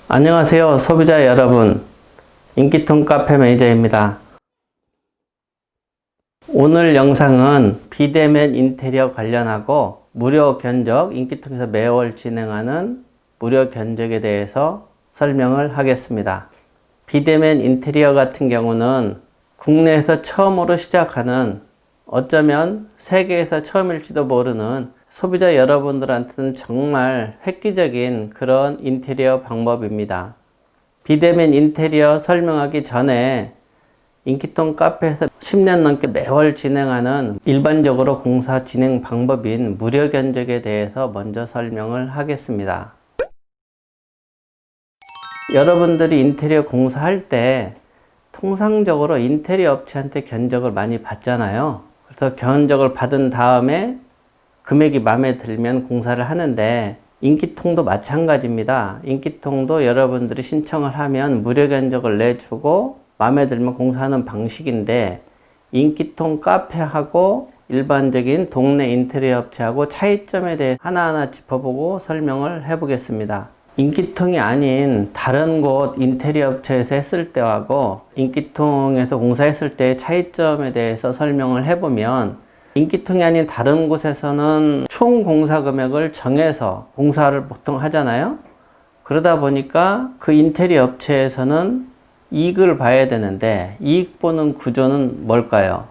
안녕하세요, 소비자 여러분. 인기통 카페 매니저입니다. 오늘 영상은 비대면 인테리어 관련하고 무료 견적, 인기통에서 매월 진행하는 무료 견적에 대해서 설명을 하겠습니다. 비대면 인테리어 같은 경우는 국내에서 처음으로 시작하는, 어쩌면 세계에서 처음일지도 모르는 소비자 여러분들한테는 정말 획기적인 그런 인테리어 방법입니다. 비대면 인테리어 설명하기 전에 인기통 카페에서 10년 넘게 매월 진행하는 일반적으로 공사 진행 방법인 무료 견적에 대해서 먼저 설명을 하겠습니다. 여러분들이 인테리어 공사할 때 통상적으로 인테리어 업체한테 견적을 많이 받잖아요. 그래서 견적을 받은 다음에 금액이 마음에 들면 공사를 하는데, 인기통도 마찬가지입니다. 인기통도 여러분들이 신청을 하면 무료 견적을 내주고 마음에 들면 공사하는 방식인데, 인기통 카페하고 일반적인 동네 인테리어 업체하고 차이점에 대해 하나하나 짚어보고 설명을 해보겠습니다. 인기통이 아닌 다른 곳 인테리어 업체에서 했을 때하고 인기통에서 공사했을 때의 차이점에 대해서 설명을 해보면, 인기통이 아닌 다른 곳에서는 총 공사 금액을 정해서 공사를 보통 하잖아요. 그러다 보니까 그 인테리어 업체에서는 이익을 봐야 되는데, 이익 보는 구조는 뭘까요?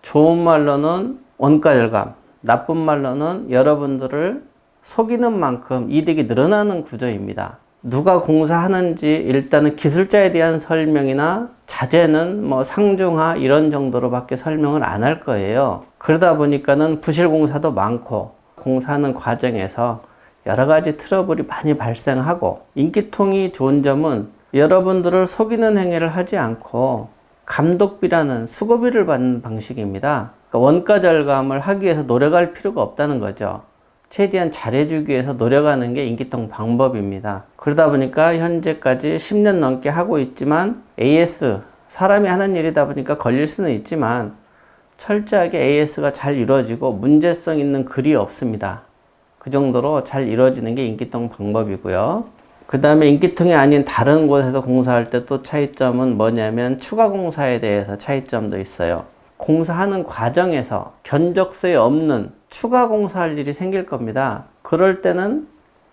좋은 말로는 원가 절감, 나쁜 말로는 여러분들을 속이는 만큼 이득이 늘어나는 구조입니다. 누가 공사하는지 일단은 기술자에 대한 설명이나 자재는 상중하 이런 정도로 밖에 설명을 안 할 거예요. 그러다 보니까는 부실 공사도 많고, 공사하는 과정에서 여러 가지 트러블이 많이 발생하고, 인기통이 좋은 점은 여러분들을 속이는 행위를 하지 않고 감독비라는 수고비를 받는 방식입니다. 그러니까 원가 절감을 하기 위해서 노력할 필요가 없다는 거죠. 최대한 잘해주기 위해서 노력하는 게 인기통 방법입니다. 그러다 보니까 현재까지 10년 넘게 하고 있지만, AS, 사람이 하는 일이다 보니까 걸릴 수는 있지만 철저하게 AS가 잘 이루어지고 문제성 있는 글이 없습니다. 그 정도로 잘 이루어지는 게 인기통 방법이고요. 그 다음에 인기통이 아닌 다른 곳에서 공사할 때 또 차이점은 뭐냐면, 추가 공사에 대해서 차이점도 있어요. 공사하는 과정에서 견적서에 없는 추가 공사할 일이 생길 겁니다. 그럴 때는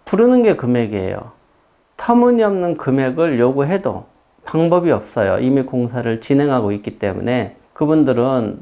부르는 게 금액이에요. 터무니없는 금액을 요구해도 방법이 없어요. 이미 공사를 진행하고 있기 때문에. 그분들은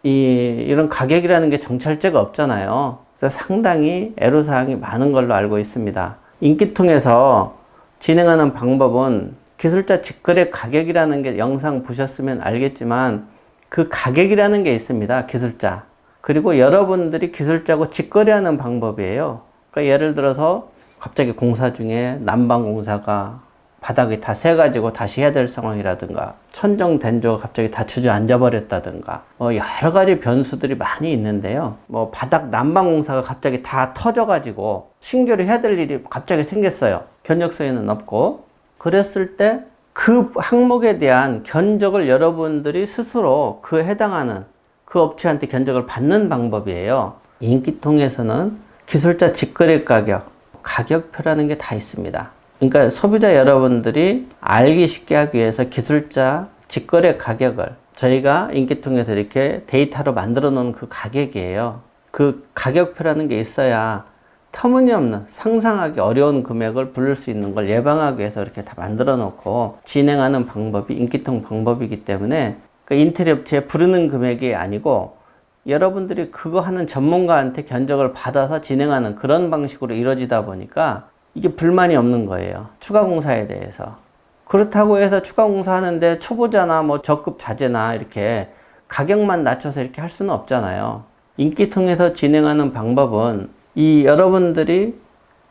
이런 가격이라는 게 정찰제가 없잖아요. 그래서 상당히 애로사항이 많은 걸로 알고 있습니다. 인기통에서 진행하는 방법은 기술자 직거래 가격이라는 게, 영상 보셨으면 알겠지만 그 가격이라는 게 있습니다. 기술자. 그리고 여러분들이 기술자하고 직거래하는 방법이에요. 그러니까 예를 들어서 갑자기 공사 중에 난방공사가 바닥이 다 새가지고 다시 해야 될 상황이라든가, 천정 된조가 갑자기 다 주저앉아 버렸다든가, 여러 가지 변수들이 많이 있는데요. 바닥 난방공사가 갑자기 다 터져가지고 신규로 해야 될 일이 갑자기 생겼어요. 견적서에는 없고. 그랬을 때 그 항목에 대한 견적을 여러분들이 스스로 그 해당하는 그 업체한테 견적을 받는 방법이에요. 인기통에서는 기술자 직거래 가격, 가격표라는 게 다 있습니다. 그러니까 소비자 여러분들이 알기 쉽게 하기 위해서 기술자 직거래 가격을 저희가 인기통에서 이렇게 데이터로 만들어 놓은 그 가격이에요. 그 가격표라는 게 있어야 터무니없는, 상상하기 어려운 금액을 부를 수 있는 걸 예방하기 위해서 이렇게 다 만들어 놓고 진행하는 방법이 인기통 방법이기 때문에, 그 인테리어 업체에 부르는 금액이 아니고 여러분들이 그거 하는 전문가한테 견적을 받아서 진행하는 그런 방식으로 이루어지다 보니까 이게 불만이 없는 거예요. 추가 공사에 대해서. 그렇다고 해서 추가 공사하는데 초보자나 저급 자재나 이렇게 가격만 낮춰서 이렇게 할 수는 없잖아요. 인기통에서 진행하는 방법은 여러분들이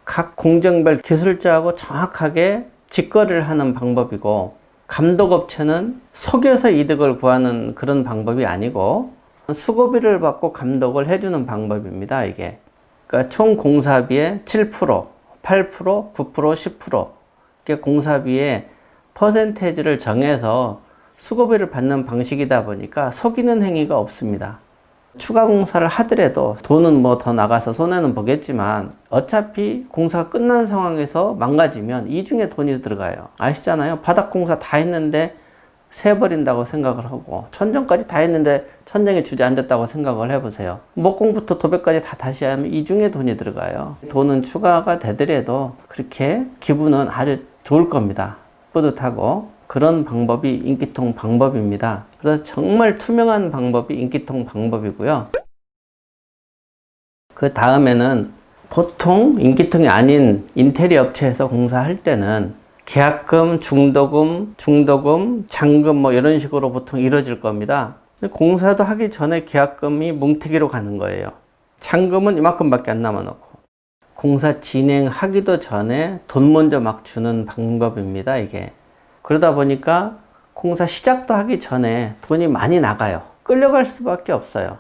각 공정별 기술자하고 정확하게 직거래를 하는 방법이고, 감독업체는 속여서 이득을 구하는 그런 방법이 아니고 수고비를 받고 감독을 해주는 방법입니다. 이게. 그러니까 총 공사비의 7%, 8%, 9%, 10% 이렇게 공사비의 퍼센테이지를 정해서 수고비를 받는 방식이다 보니까 속이는 행위가 없습니다. 추가 공사를 하더라도 돈은 뭐 더 나가서 손해는 보겠지만 어차피 공사가 끝난 상황에서 망가지면 이중에 돈이 들어가요. 아시잖아요. 바닥 공사 다 했는데 세버린다고 생각을 하고 천정까지 다 했는데 천정이 주저앉았다고 생각을 해보세요. 목공부터 도배까지 다 다시 하면 이중에 돈이 들어가요. 돈은 추가가 되더라도 그렇게 기분은 아주 좋을 겁니다. 뿌듯하고. 그런 방법이 인기통 방법입니다. 그래서 정말 투명한 방법이 인기통 방법이고요. 그 다음에는 보통 인기통이 아닌 인테리어 업체에서 공사할 때는 계약금, 중도금, 잔금 뭐 이런 식으로 보통 이루어질 겁니다. 공사도 하기 전에 계약금이 뭉태기로 가는 거예요. 잔금은 이만큼밖에 안 남아놓고. 공사 진행하기도 전에 돈 먼저 막 주는 방법입니다, 이게. 그러다 보니까 공사 시작도 하기 전에 돈이 많이 나가요. 끌려갈 수밖에 없어요.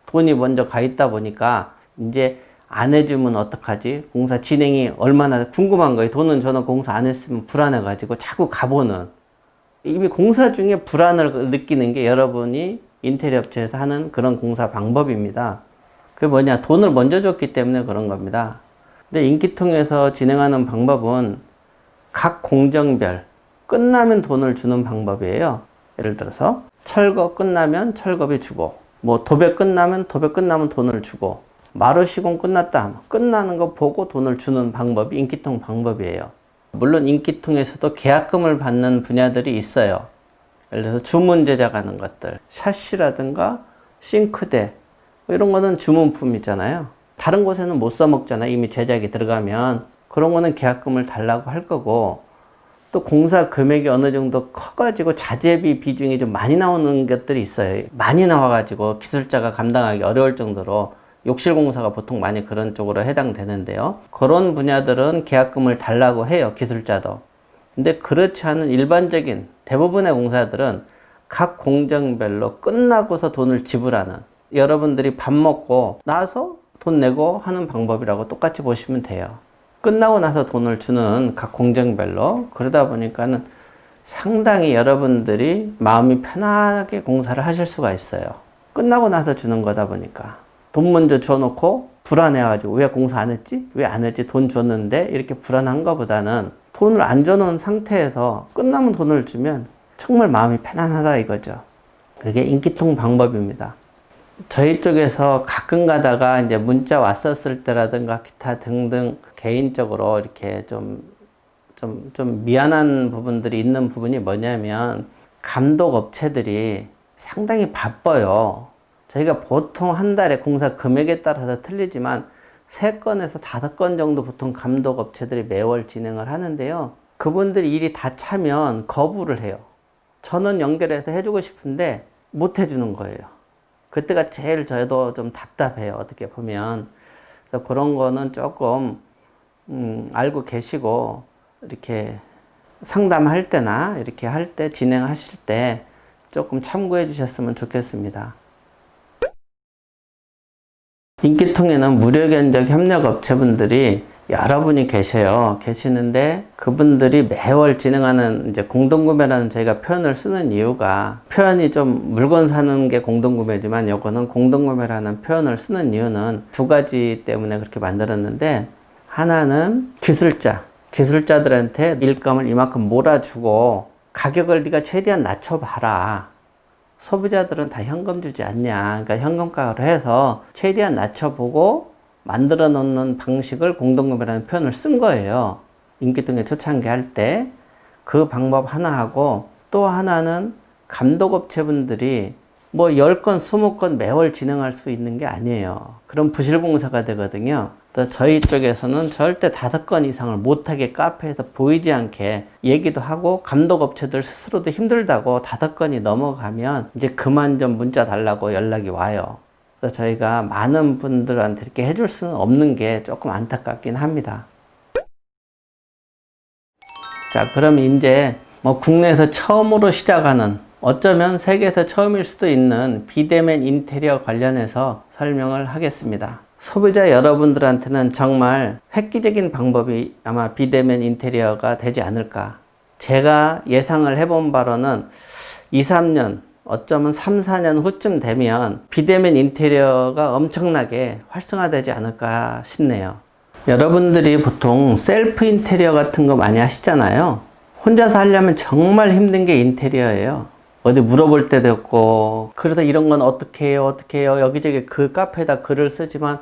돈이 먼저 가 있다 보니까 이제 안 해주면 어떡하지? 공사 진행이 얼마나 궁금한 거예요. 돈은 저는 공사 안 했으면 불안해가지고 자꾸 가보는. 이미 공사 중에 불안을 느끼는 게 여러분이 인테리어 업체에서 하는 그런 공사 방법입니다. 그게 뭐냐? 돈을 먼저 줬기 때문에 그런 겁니다. 근데 인기통에서 진행하는 방법은 각 공정별 끝나면 돈을 주는 방법이에요. 예를 들어서 철거 끝나면 철거비 주고, 뭐 도배 끝나면 돈을 주고, 마루 시공 끝났다 하면 끝나는 거 보고 돈을 주는 방법이 인기통 방법이에요. 물론 인기통에서도 계약금을 받는 분야들이 있어요. 예를 들어서 주문 제작하는 것들, 샤시라든가 싱크대 뭐 이런 거는 주문품이잖아요. 다른 곳에는 못 써먹잖아요. 이미 제작이 들어가면. 그런 거는 계약금을 달라고 할 거고, 또 공사 금액이 어느 정도 커가지고 자재비 비중이 좀 많이 나오는 것들이 있어요. 많이 나와가지고 기술자가 감당하기 어려울 정도로 욕실 공사가 보통 많이 그런 쪽으로 해당되는데요. 그런 분야들은 계약금을 달라고 해요, 기술자도. 근데 그렇지 않은 일반적인 대부분의 공사들은 각 공정별로 끝나고서 돈을 지불하는, 여러분들이 밥 먹고 나서 돈 내고 하는 방법이라고 똑같이 보시면 돼요. 끝나고 나서 돈을 주는 각 공정별로. 그러다 보니까는 상당히 여러분들이 마음이 편하게 공사를 하실 수가 있어요. 끝나고 나서 주는 거다 보니까. 돈 먼저 줘놓고 불안해가지고 왜 공사 안 했지? 왜 안 했지? 돈 줬는데? 이렇게 불안한 것보다는 돈을 안 줘놓은 상태에서 끝나면 돈을 주면 정말 마음이 편안하다 이거죠. 그게 인기통 방법입니다. 저희 쪽에서 가끔 가다가 이제 문자 왔었을 때라든가 기타 등등 개인적으로 이렇게 좀 미안한 부분들이 있는 부분이 뭐냐면 감독 업체들이 상당히 바빠요. 저희가 보통 한 달에 공사 금액에 따라서 틀리지만 3건에서 5건 정도 보통 감독 업체들이 매월 진행을 하는데요. 그분들이 일이 다 차면 거부를 해요. 전원 연결해서 해주고 싶은데 못 해주는 거예요. 그때가 제일 저도 좀 답답해요. 어떻게 보면. 그래서 그런 거는 조금 알고 계시고 이렇게 상담할 때나 이렇게 할 때 진행하실 때 조금 참고해 주셨으면 좋겠습니다. 인기통에는 무료견적 협력업체분들이 여러분이 계시는데 그분들이 매월 진행하는 이제 공동구매라는 저희가 표현을 쓰는 이유가, 표현이 좀 물건 사는 게 공동구매지만 요거는 공동구매라는 표현을 쓰는 이유는 2가지 때문에 그렇게 만들었는데, 하나는 기술자들한테 일감을 이만큼 몰아주고 가격을 네가 최대한 낮춰봐라. 소비자들은 다 현금 주지 않냐. 그러니까 현금가로 해서 최대한 낮춰보고 만들어 놓는 방식을 공동구매라는 표현을 쓴 거예요. 인기통에 초창기 할 때. 그 방법 하나 하고, 또 하나는 감독업체분들이 뭐 10건, 20건 매월 진행할 수 있는 게 아니에요. 그럼 부실공사가 되거든요. 또 저희 쪽에서는 절대 5건 이상을 못하게 카페에서 보이지 않게 얘기도 하고, 감독업체들 스스로도 힘들다고 5건이 넘어가면 이제 그만 좀 문자 달라고 연락이 와요. 그래서 저희가 많은 분들한테 이렇게 해줄 수는 없는 게 조금 안타깝긴 합니다. 자, 그럼 이제 뭐 국내에서 처음으로 시작하는, 어쩌면 세계에서 처음일 수도 있는 비대면 인테리어 관련해서 설명을 하겠습니다. 소비자 여러분들한테는 정말 획기적인 방법이 아마 비대면 인테리어가 되지 않을까. 제가 예상을 해본 바로는 2, 3년 어쩌면 3, 4년 후쯤 되면 비대면 인테리어가 엄청나게 활성화되지 않을까 싶네요. 여러분들이 보통 셀프 인테리어 같은 거 많이 하시잖아요. 혼자서 하려면 정말 힘든 게 인테리어예요. 어디 물어볼 때도 없고, 그래서 이런 건 어떻게 해요? 여기저기 그 카페에다 글을 쓰지만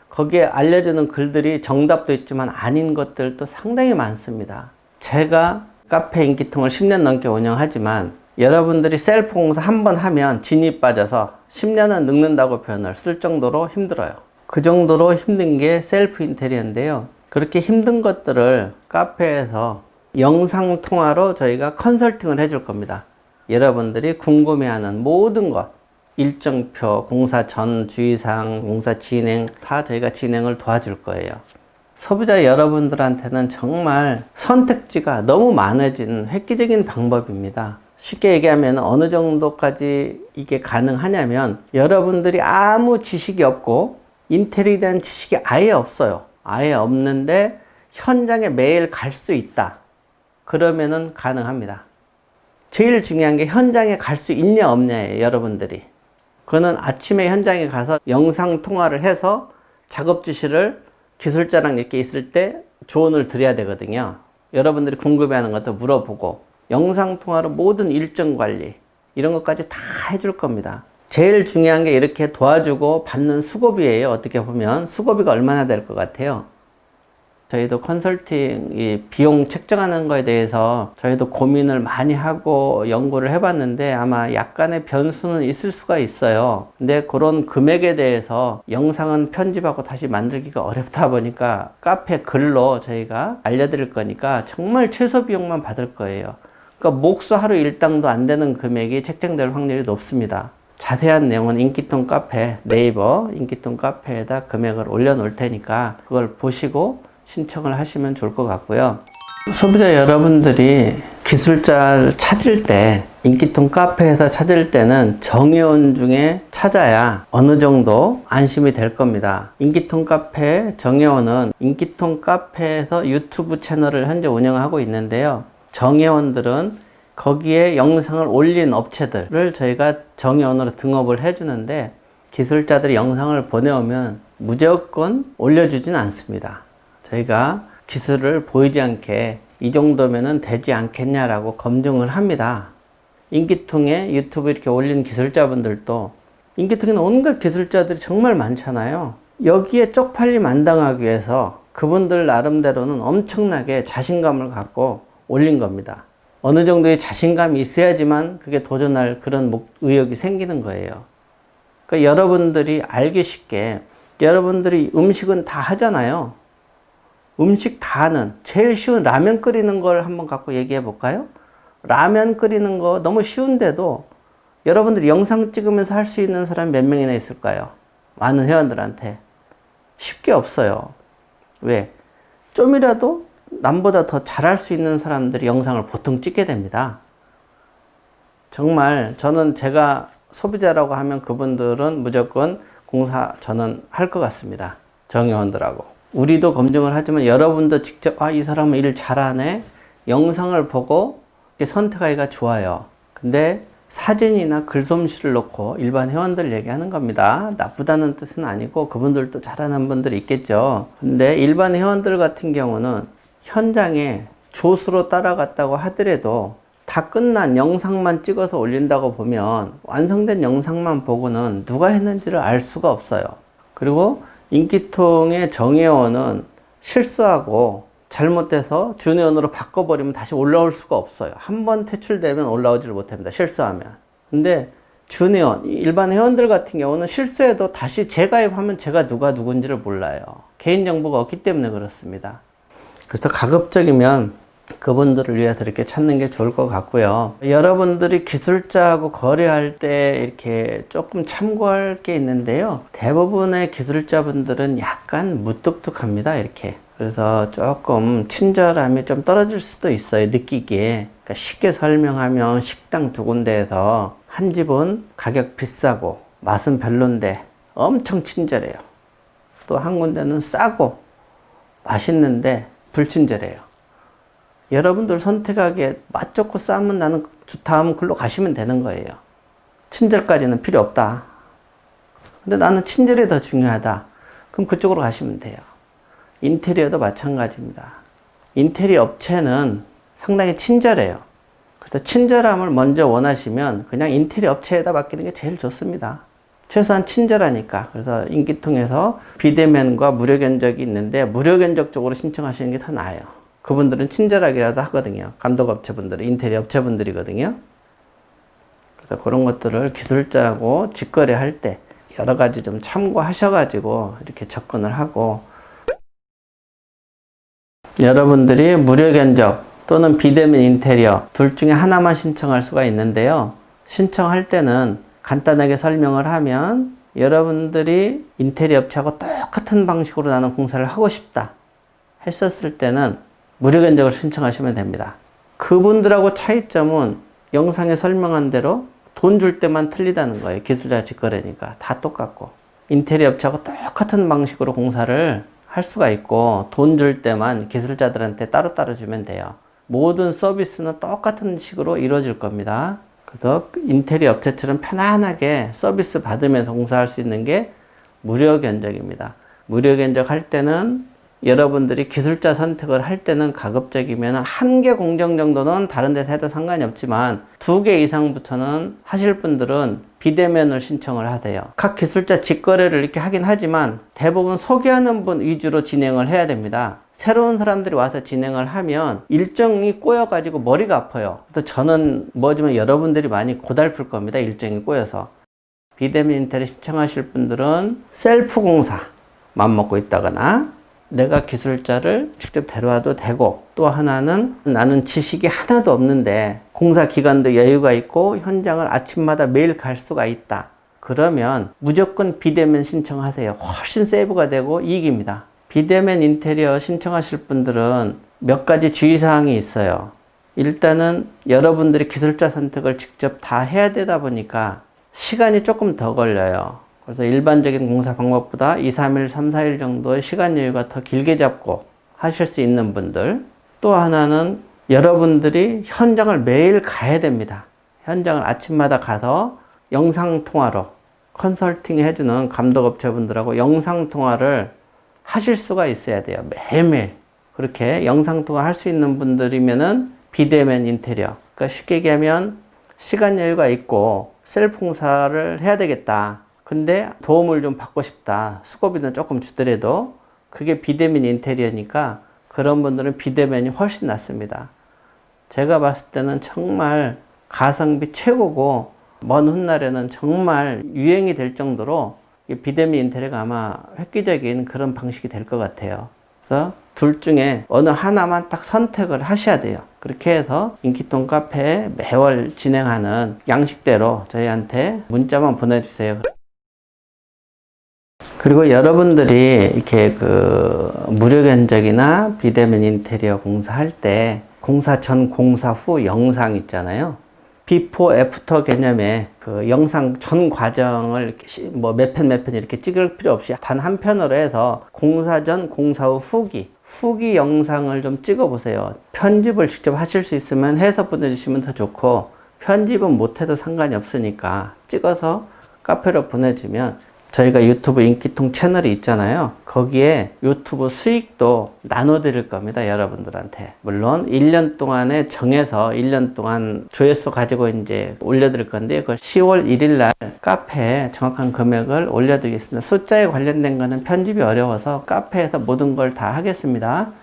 거기에 알려주는 글들이 정답도 있지만 아닌 것들도 상당히 많습니다. 제가 카페 인기통을 10년 넘게 운영하지만 여러분들이 셀프 공사 한번 하면 진이 빠져서 10년은 늙는다고 표현을 쓸 정도로 힘들어요. 그 정도로 힘든 게 셀프 인테리어인데요. 그렇게 힘든 것들을 카페에서 영상 통화로 저희가 컨설팅을 해줄 겁니다. 여러분들이 궁금해하는 모든 것, 일정표, 공사 전 주의사항, 공사 진행 다 저희가 진행을 도와줄 거예요. 소비자 여러분들한테는 정말 선택지가 너무 많아진 획기적인 방법입니다. 쉽게 얘기하면 어느 정도까지 이게 가능하냐면 여러분들이 아무 지식이 없고 인테리어에 대한 지식이 아예 없어요. 아예 없는데 현장에 매일 갈 수 있다. 그러면은 가능합니다. 제일 중요한 게 현장에 갈 수 있냐 없냐예요, 여러분들이. 그거는 아침에 현장에 가서 영상 통화를 해서 작업 지시를 기술자랑 이렇게 있을 때 조언을 드려야 되거든요. 여러분들이 궁금해하는 것도 물어보고 영상 통화로 모든 일정 관리 이런 것까지 다 해줄 겁니다. 제일 중요한 게 이렇게 도와주고 받는 수고비예요. 어떻게 보면 수고비가 얼마나 될 것 같아요? 저희도 컨설팅 이 비용 책정하는 거에 대해서 저희도 고민을 많이 하고 연구를 해봤는데 아마 약간의 변수는 있을 수가 있어요. 근데 그런 금액에 대해서 영상은 편집하고 다시 만들기가 어렵다 보니까 카페 글로 저희가 알려드릴 거니까 정말 최소 비용만 받을 거예요. 그러니까 목수 하루 일당도 안 되는 금액이 책정될 확률이 높습니다. 자세한 내용은 인기통 카페, 네이버 인기통 카페에다 금액을 올려놓을 테니까 그걸 보시고 신청을 하시면 좋을 것 같고요. 소비자 여러분들이 기술자를 찾을 때 인기통 카페에서 찾을 때는 정의원 중에 찾아야 어느 정도 안심이 될 겁니다. 인기통 카페 정의원은 인기통 카페에서 유튜브 채널을 현재 운영하고 있는데요. 정의원들은 거기에 영상을 올린 업체들을 저희가 정의원으로 등업을 해주는데 기술자들이 영상을 보내오면 무조건 올려주진 않습니다. 저희가 기술을 보이지 않게 이 정도면은 되지 않겠냐라고 검증을 합니다. 인기통에 유튜브 이렇게 올린 기술자분들도 인기통에는 온갖 기술자들이 정말 많잖아요. 여기에 쪽팔림 안 당하기 위해서 그분들 나름대로는 엄청나게 자신감을 갖고 올린 겁니다. 어느 정도의 자신감이 있어야지만 그게 도전할 그런 의욕이 생기는 거예요. 그러니까 여러분들이 알기 쉽게 여러분들이 음식은 다 하잖아요. 음식 다 하는 제일 쉬운 라면 끓이는 걸 한번 갖고 얘기해 볼까요? 라면 끓이는 거 너무 쉬운데도 여러분들이 영상 찍으면서 할 수 있는 사람 몇 명이나 있을까요? 많은 회원들한테 쉽게 없어요. 왜? 좀이라도 남보다 더 잘할 수 있는 사람들이 영상을 보통 찍게 됩니다. 정말 저는 제가 소비자라고 하면 그분들은 무조건 공사 저는 할 것 같습니다. 정의원들하고. 우리도 검증을 하지만 여러분도 직접 이 사람은 일 잘하네 영상을 보고 선택하기가 좋아요. 근데 사진이나 글솜씨를 놓고 일반 회원들 얘기하는 겁니다. 나쁘다는 뜻은 아니고 그분들도 잘하는 분들이 있겠죠. 근데 일반 회원들 같은 경우는 현장에 조수로 따라갔다고 하더라도 다 끝난 영상만 찍어서 올린다고 보면 완성된 영상만 보고는 누가 했는지를 알 수가 없어요. 그리고 인기통의 정회원은 실수하고 잘못돼서 준회원으로 바꿔버리면 다시 올라올 수가 없어요. 한번 퇴출되면 올라오지를 못합니다. 실수하면. 근데 준회원, 일반 회원들 같은 경우는 실수해도 다시 재가입하면 제가 누가 누군지를 몰라요. 개인정보가 없기 때문에 그렇습니다. 그래서 가급적이면 그분들을 위해서 이렇게 찾는 게 좋을 것 같고요. 여러분들이 기술자하고 거래할 때 이렇게 조금 참고할 게 있는데요. 대부분의 기술자분들은 약간 무뚝뚝합니다. 이렇게. 그래서 조금 친절함이 좀 떨어질 수도 있어요. 느끼기에. 그러니까 쉽게 설명하면 식당 두 군데에서 한 집은 가격 비싸고 맛은 별론데 엄청 친절해요. 또 한 군데는 싸고 맛있는데 불친절해요. 여러분들 선택하기에 맛 좋고 싸면 나는 좋다 하면 글로 가시면 되는 거예요. 친절까지는 필요 없다. 근데 나는 친절이 더 중요하다. 그럼 그쪽으로 가시면 돼요. 인테리어도 마찬가지입니다. 인테리어 업체는 상당히 친절해요. 그래서 친절함을 먼저 원하시면 그냥 인테리어 업체에다 맡기는 게 제일 좋습니다. 최소한 친절하니까. 그래서 인기통에서 비대면과 무료 견적이 있는데 무료 견적 쪽으로 신청하시는 게 더 나아요. 그분들은 친절하게라도 하거든요. 감독업체분들은 인테리어 업체분들이거든요. 그래서 그런 것들을 기술자하고 직거래할 때 여러 가지 좀 참고하셔가지고 이렇게 접근을 하고, 여러분들이 무료 견적 또는 비대면 인테리어 둘 중에 하나만 신청할 수가 있는데요. 신청할 때는 간단하게 설명을 하면 여러분들이 인테리어 업체하고 똑같은 방식으로 나는 공사를 하고 싶다 했었을 때는 무료 견적을 신청하시면 됩니다. 그분들하고 차이점은 영상에 설명한 대로 돈 줄 때만 틀리다는 거예요. 기술자 직거래니까 다 똑같고, 인테리어 업체하고 똑같은 방식으로 공사를 할 수가 있고 돈 줄 때만 기술자들한테 따로따로 주면 돼요. 모든 서비스는 똑같은 식으로 이루어질 겁니다. 그래서 인테리어 업체처럼 편안하게 서비스 받으면서 공사할 수 있는 게 무료 견적입니다. 무료 견적 할 때는 여러분들이 기술자 선택을 할 때는 가급적이면 1개 공정 정도는 다른 데서 해도 상관이 없지만 2개 이상부터는 하실 분들은 비대면을 신청을 하세요. 각 기술자 직거래를 이렇게 하긴 하지만 대부분 소개하는 분 위주로 진행을 해야 됩니다. 새로운 사람들이 와서 진행을 하면 일정이 꼬여가지고 머리가 아파요. 그래서 저는 뭐지만 여러분들이 많이 고달플 겁니다. 일정이 꼬여서. 비대면 인테리어 신청하실 분들은 셀프 공사 맘먹고 있다거나 내가 기술자를 직접 데려와도 되고, 또 하나는 나는 지식이 하나도 없는데 공사 기간도 여유가 있고 현장을 아침마다 매일 갈 수가 있다. 그러면 무조건 비대면 신청하세요. 훨씬 세이브가 되고 이익입니다. 비대면 인테리어 신청하실 분들은 몇 가지 주의사항이 있어요. 일단은 여러분들이 기술자 선택을 직접 다 해야 되다 보니까 시간이 조금 더 걸려요. 그래서 일반적인 공사 방법보다 2, 3일, 3, 4일 정도의 시간 여유가 더 길게 잡고 하실 수 있는 분들, 또 하나는 여러분들이 현장을 매일 가야 됩니다. 현장을 아침마다 가서 영상통화로 컨설팅 해주는 감독업체분들하고 영상통화를 하실 수가 있어야 돼요. 매일매일. 그렇게 영상통화 할 수 있는 분들이면은 비대면 인테리어. 그러니까 쉽게 얘기하면 시간 여유가 있고 셀프 공사를 해야 되겠다. 근데 도움을 좀 받고 싶다. 수고비는 조금 주더라도 그게 비대면 인테리어니까 그런 분들은 비대면이 훨씬 낫습니다. 제가 봤을 때는 정말 가성비 최고고 먼 훗날에는 정말 유행이 될 정도로 비대면 인테리어가 아마 획기적인 그런 방식이 될 것 같아요. 그래서 둘 중에 어느 하나만 딱 선택을 하셔야 돼요. 그렇게 해서 인기통 카페에 매월 진행하는 양식대로 저희한테 문자만 보내주세요. 그리고 여러분들이 이렇게 무료 견적이나 비대면 인테리어 공사할 때 공사 전 공사 후 영상 있잖아요. 비포 애프터 개념의 그 영상 전 과정을 이렇게 뭐 몇 편 이렇게 찍을 필요 없이 단 한 편으로 해서 공사 전 공사 후 후기 영상을 좀 찍어 보세요. 편집을 직접 하실 수 있으면 해서 보내주시면 더 좋고, 편집은 못해도 상관이 없으니까 찍어서 카페로 보내주면 저희가 유튜브 인기통 채널이 있잖아요. 거기에 유튜브 수익도 나눠드릴 겁니다. 여러분들한테. 물론 1년 동안에 정해서 1년 동안 조회수 가지고 이제 올려드릴 건데, 그걸 10월 1일 날 카페에 정확한 금액을 올려드리겠습니다. 숫자에 관련된 거는 편집이 어려워서 카페에서 모든 걸 다 하겠습니다.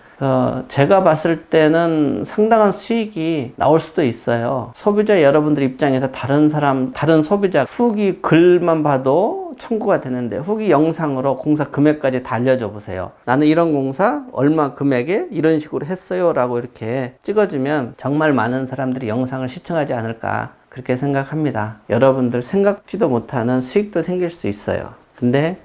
제가 봤을 때는 상당한 수익이 나올 수도 있어요. 소비자 여러분들 입장에서 다른 소비자 후기 글만 봐도 참고가 되는데 후기 영상으로 공사 금액까지 다 알려줘 보세요. 나는 이런 공사 얼마 금액에 이런 식으로 했어요 라고 이렇게 찍어주면 정말 많은 사람들이 영상을 시청하지 않을까 그렇게 생각합니다. 여러분들 생각지도 못하는 수익도 생길 수 있어요. 근데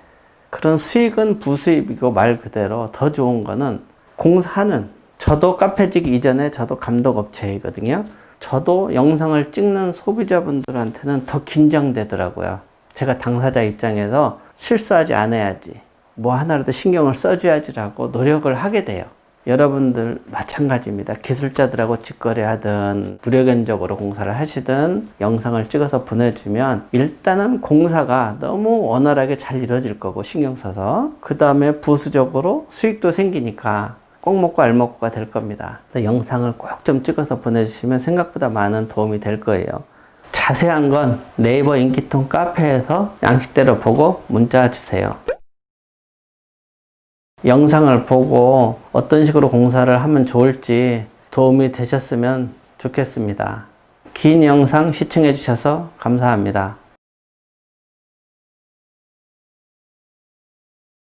그런 수익은 부수입이고 말 그대로 더 좋은 거는 공사는, 저도 카페지기 이전에 저도 감독업체이거든요. 저도 영상을 찍는 소비자분들한테는 더 긴장되더라고요. 제가 당사자 입장에서 실수하지 않아야지, 뭐 하나라도 신경을 써줘야지라고 노력을 하게 돼요. 여러분들 마찬가지입니다. 기술자들하고 직거래하든 무료견적으로 공사를 하시든 영상을 찍어서 보내주면 일단은 공사가 너무 원활하게 잘 이루어질 거고 신경 써서 그 다음에 부수적으로 수익도 생기니까 꼭 먹고 알 먹고가 될 겁니다. 그래서 영상을 꼭 좀 찍어서 보내주시면 생각보다 많은 도움이 될 거예요. 자세한 건 네이버 인기통 카페에서 양식대로 보고 문자 주세요. 영상을 보고 어떤 식으로 공사를 하면 좋을지 도움이 되셨으면 좋겠습니다. 긴 영상 시청해 주셔서 감사합니다.